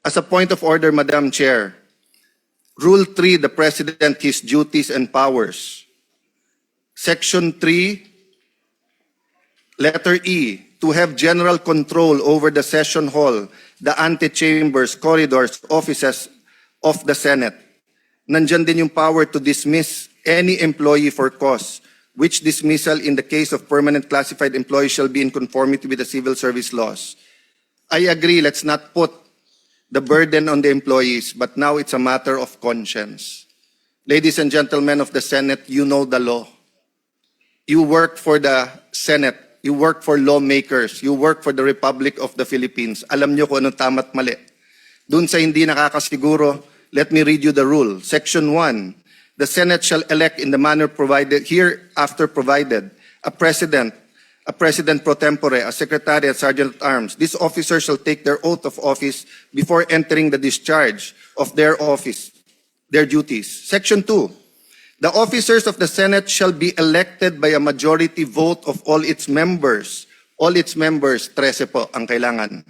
As a point of order, Madam Chair, Rule 3, the President, his duties and powers. Section 3, letter E, to have general control over the session hall, the antechambers, corridors, offices of the Senate. Nandyan din yung power to dismiss any employee for cause, which dismissal in the case of permanent classified employees shall be in conformity with the civil service laws. I agree, let's not put the burden on the employees, but now it's a matter of conscience. Ladies and gentlemen of the Senate, you know the law. You work for the Senate. You work for lawmakers. You work for the Republic of the Philippines. Alam nyo kung anong tama't mali. Dun sa hindi nakakasiguro, let me read you the rule. Section 1, the Senate shall elect in the manner provided, hereafter provided, a president pro tempore, a secretary, a sergeant at arms. These officers shall take their oath of office before entering the discharge of their office, their duties. Section 2, the officers of the Senate shall be elected by a majority vote of all its members. All its members, 13 po ang kailangan.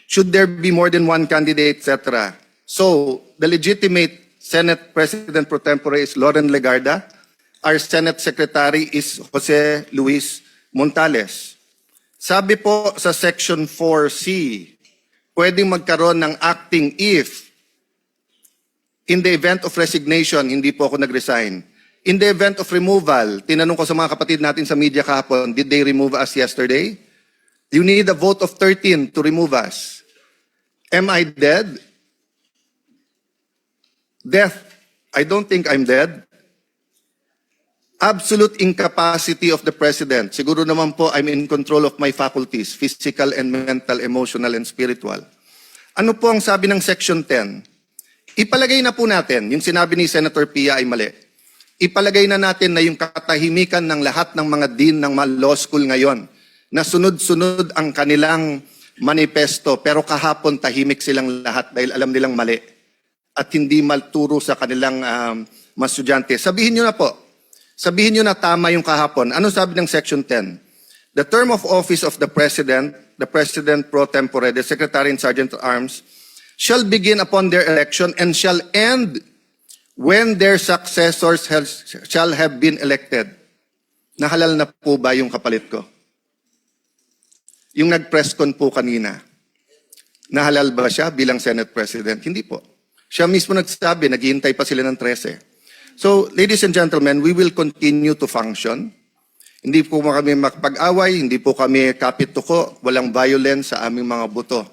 Should there be more than one candidate, etc. So, the legitimate Senate President pro tempore is Loren Legarda. Our Senate Secretary is Jose Luis Montales. Sabi po sa Section 4C, pwedeng magkaroon ng acting if, in the event of resignation, hindi po ako nag-resign. In the event of removal, tinanong ko sa mga kapatid natin sa media kahapon, did they remove us yesterday? You need a vote of 13 to remove us. Am I dead? Death. I don't think I'm dead. Absolute incapacity of the President. Siguro naman po, I'm in control of my faculties, physical and mental, emotional and spiritual. Ano po ang sabi ng Section 10? Ipalagay na po natin, yung sinabi ni Senator Pia ay mali. Ipalagay na natin na yung katahimikan ng lahat ng mga dean ng mga law school ngayon, na sunod-sunod ang kanilang manifesto, pero kahapon tahimik silang lahat dahil alam nilang mali at hindi malturo sa kanilang mga estudyante. Sabihin nyo na po, sabihin nyo na tama yung kahapon. Ano sabi ng Section 10? The term of office of the President pro tempore, the Secretary and Sergeant at Arms, shall begin upon their election and shall end when their successors shall have been elected. Nahalal na po ba yung kapalit ko? Yung nag-press con po kanina, nahalal ba siya bilang Senate President? Hindi po. Siya mismo nagsabi, naghihintay pa sila ng 13. So, ladies and gentlemen, we will continue to function. Hindi po kami makapag-away, hindi po kami kapit-tuko, walang violence sa aming mga buto.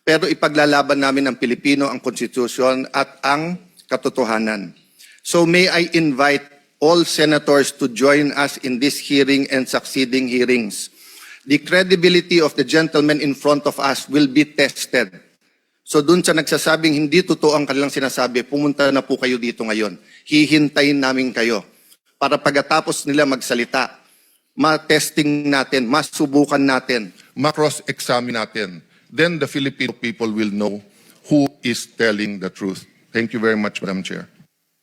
Pero ipaglalaban namin ang Pilipino, ang konstitusyon at ang katotohanan. So may I invite all senators to join us in this hearing and succeeding hearings. The credibility of the gentlemen in front of us will be tested. So dun sa nagsasabing hindi totoo ang kanilang sinasabi, pumunta na po kayo dito ngayon. Hihintayin namin kayo para pagkatapos nila magsalita, ma-testing natin, masubukan natin, ma-cross-examine natin. Then the Filipino people will know who is telling the truth. Thank you very much, Madam Chair.